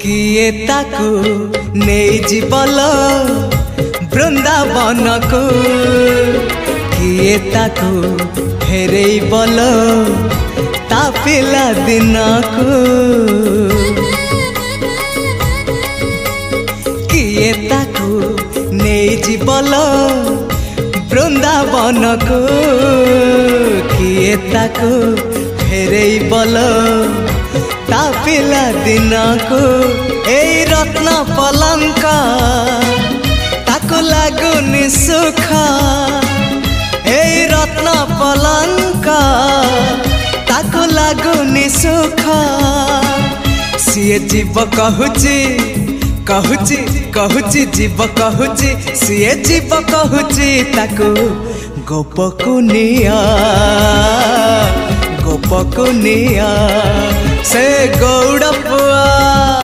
किए ताकू नहीं जीवल वृंदावन को किए ताकू फेरे बल ता पिला दिन को किए ताकू नहीं जीवल वृंदावन को किए ताकू फेरे बल ता पिला दिन को ए रत्न पलंक ताको लागुनी सुख ए रत्न पलंक ताको लागुनी सुख सीए जीव कहूची कहूची कहूची जीव कहूची सीए जीव कहूची ताको गोपकुनिया गोपकुनिया से गौड़ पुआ।